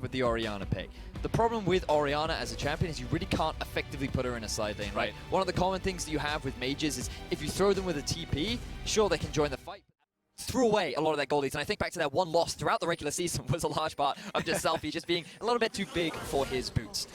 with the Orianna pick. The problem with Orianna as a champion is you really can't effectively put her in a side lane, right? One of the common things that you have with mages is if you throw them with a TP, sure, they can join the fight. Threw away a lot of their goal leads, and I think back to that one loss throughout the regular season was a large part of just Selfie just being a little bit too big for his boots.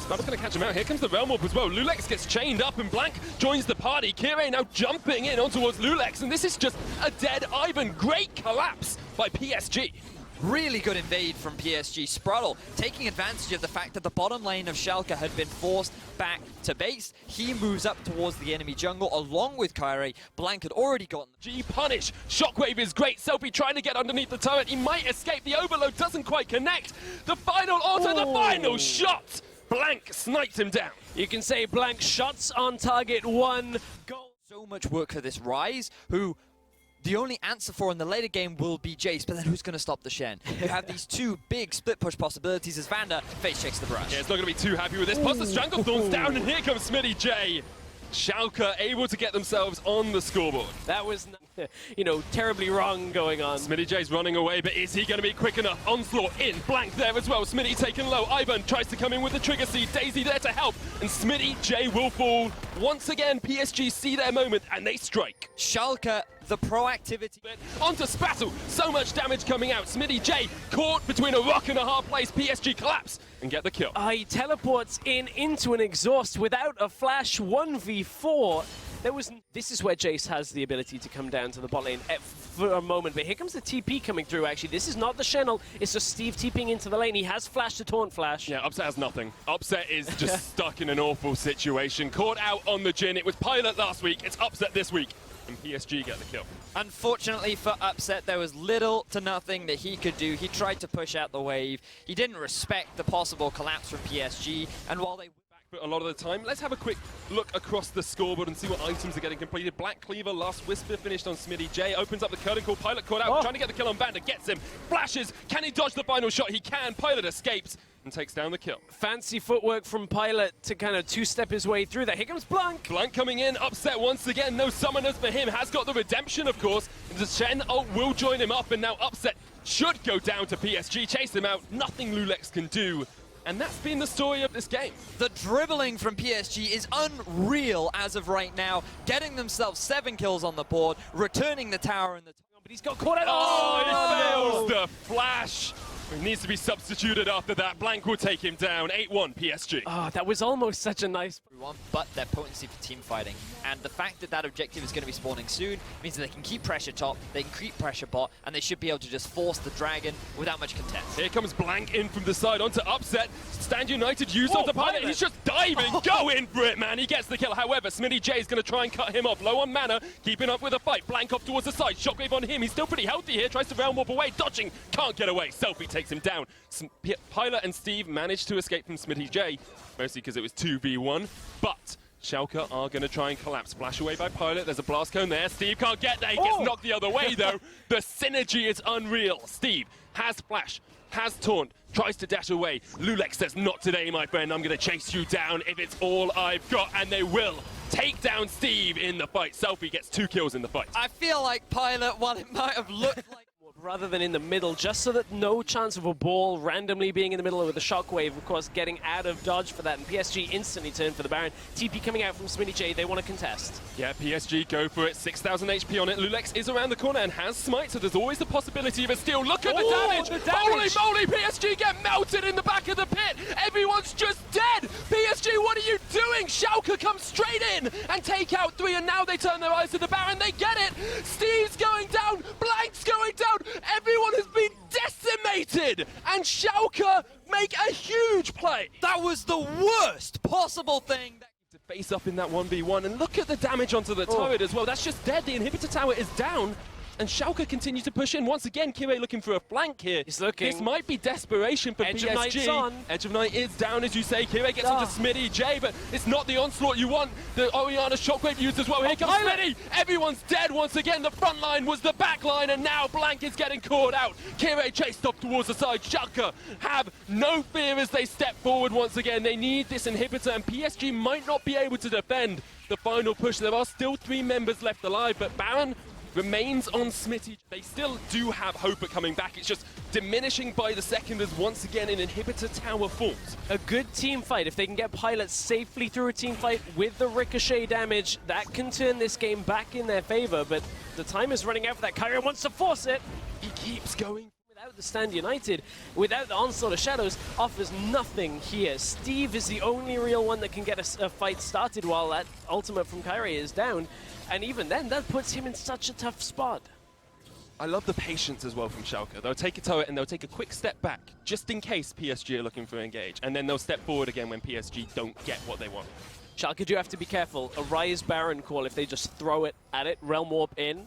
Sniper's going to catch him out. Here comes the Realm Warp as well. Lulex gets chained up and Blank joins the party. Kire now jumping in on towards Lulex, and this is just a dead Ivan. Great collapse by PSG. Really good invade from PSG. Spruttle taking advantage of the fact that the bottom lane of Schalke had been forced back to base. He moves up towards the enemy jungle along with Kyrie. Blank had already gotten G punish. Shockwave is great. Selfie trying to get underneath the turret. He might escape. The overload doesn't quite connect. The final auto, the final shot. Blank sniped him down. You can say Blank shots on target, 1 goal. So much work for this Rise, who the only answer for in the later game will be Jace, but then who's going to stop the Shen? You have these two big split push possibilities as Vander face checks the brush. Yeah, it's not going to be too happy with this. Plus the Stranglethorn's down, and here comes Smitty J. Schalke able to get themselves on the scoreboard. That was, you know, terribly wrong going on. Smitty J's running away, but is he going to be quick enough? Onslaught in, Blank there as well. Smitty taken low. Ivan tries to come in with the trigger seed. Daisy there to help, and Smitty J will fall. Once again, PSG see their moment, and they strike. Schalke, the proactivity. Onto Spattle, so much damage coming out. Smitty J caught between a rock and a hard place. PSG collapse and get the kill. He teleports into an exhaust without a flash, 1v4. This is where Jace has the ability to come down to the bot lane for a moment, but here comes the TP coming through, actually. This is not the Channel, it's just Steve TPing into the lane. He has flash to taunt flash. Yeah, Upset has nothing. Upset is just stuck in an awful situation. Caught out on the Jhin. It was Pilot last week, it's Upset this week, and PSG get the kill. Unfortunately for Upset, there was little to nothing that he could do. He tried to push out the wave. He didn't respect the possible collapse from PSG, and while they a lot of the time. Let's have a quick look across the scoreboard and see what items are getting completed. Black Cleaver, Last Whisper finished on Smitty J. Opens up the curtain call. Pilot caught out, trying to get the kill on Vander. Gets him. Flashes. Can he dodge the final shot? He can. Pilot escapes and takes down the kill. Fancy footwork from Pilot to kind of two-step his way through there. Here comes Blank. Blank coming in. Upset once again. No summoners for him. Has got the redemption, of course. The Shen ult will join him up, and now Upset should go down to PSG. Chase him out. Nothing Lulex can do. And that's been the story of this game. The dribbling from PSG is unreal as of right now, getting themselves 7 kills on the board, returning the tower in the but he's got caught out. Oh, he fails the flash. He needs to be substituted after that. Blank will take him down. 8-1 PSG. Oh, that was almost such a nice... But their potency for team fighting. And the fact that that objective is going to be spawning soon means that they can keep pressure top, they can keep pressure bot, and they should be able to just force the dragon without much contest. Here comes Blank in from the side onto Upset. Stand United used onto Pilot. He's just diving. Go in for it, man. He gets the kill. However, Smitty J is going to try and cut him off. Low on mana, keeping up with the fight. Blank off towards the side. Shockwave on him. He's still pretty healthy here. Tries to Realm Warp away. Dodging. Can't get away. Selfie takes him down. Pilot and Steve managed to escape from Smitty J, mostly because it was 2v1, but Schalke are going to try and collapse. Flash away by Pilot. There's a blast cone there. Steve can't get there. He gets knocked the other way, though. The synergy is unreal. Steve has flash, has taunt, tries to dash away. Lulex says, not today, my friend. I'm going to chase you down if it's all I've got, and they will. Take down Steve in the fight. Selfie gets 2 kills in the fight. I feel like Pilot, while it might have looked like rather than in the middle, just so that no chance of a ball randomly being in the middle with the shockwave, of course, getting out of dodge for that, and PSG instantly turn for the Baron. TP coming out from Smitty J, they want to contest. Yeah, PSG go for it, 6,000 HP on it. Lulex is around the corner and has smite, so there's always the possibility of a steal. Look at the damage! Holy moly, PSG get melted in the back of the pit! Everyone's just dead! PSG, what are you doing? Schalke come straight in and take out 3, and now they turn their eyes to the Baron, they get it! Steve's going down, Blank's going down! Everyone has been decimated, and Schalke make a huge play. That was the worst possible thing. To face up in that 1v1, and look at the damage onto the turret as well. That's just dead. The inhibitor tower is down, and Schalke continue to push in. Once again, Kire looking for a flank here. He's looking. This might be desperation for Edge PSG. of Night's on. Edge of Night is down, as you say. Kire gets onto Smitty J, but it's not the onslaught you want. The Orianna shockwave used as well. Here comes Smitty. Everyone's dead once again. The front line was the back line, and now Blank is getting caught out. Kire chased off towards the side. Schalke have no fear as they step forward once again. They need this inhibitor, and PSG might not be able to defend the final push. There are still 3 members left alive, but Baron remains on Smitty. They still do have hope at coming back. It's just diminishing by the second as once again an inhibitor tower falls. A good team fight. If they can get pilots safely through a team fight with the ricochet damage, that can turn this game back in their favor. But the time is running out for that. Kyrie wants to force it. He keeps going. Without the Stand United, without the Onslaught of Shadows, offers nothing here. Steve is the only real one that can get a fight started while that ultimate from Kyrie is down. And even then, that puts him in such a tough spot. I love the patience as well from Schalke. They'll take a turret and they'll take a quick step back, just in case PSG are looking for engage. And then they'll step forward again when PSG don't get what they want. Schalke do have to be careful. A Rise Baron call, if they just throw it at it, Realm Warp in,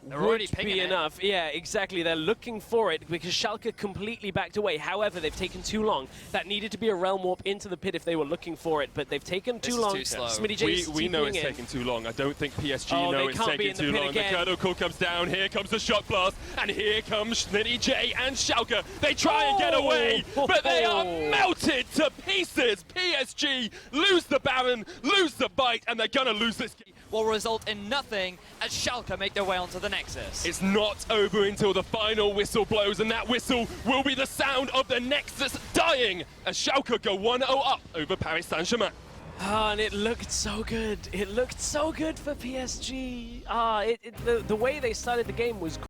They're already would be enough. Yeah, exactly. They're looking for it because Schalke completely backed away. However, they've taken too long. That needed to be a Realm Warp into the pit if they were looking for it, but they've taken too long. Too slow. Smitty J is We know it's in. taking too long. I don't think PSG Oh, know they it's can't be taking in the too pit long. again. The Kernel Call comes down. Here comes the Shock Blast. And here comes Smitty J and Schalke. They try and get away, but they are melted to pieces. PSG lose the Baron, lose the bite, and they're going to lose this game. Will result in nothing as Schalke make their way onto the Nexus. It's not over until the final whistle blows, and that whistle will be the sound of the Nexus dying as Schalke go 1-0 up over Paris Saint-Germain. Ah, and it looked so good. It looked so good for PSG. The way they started the game was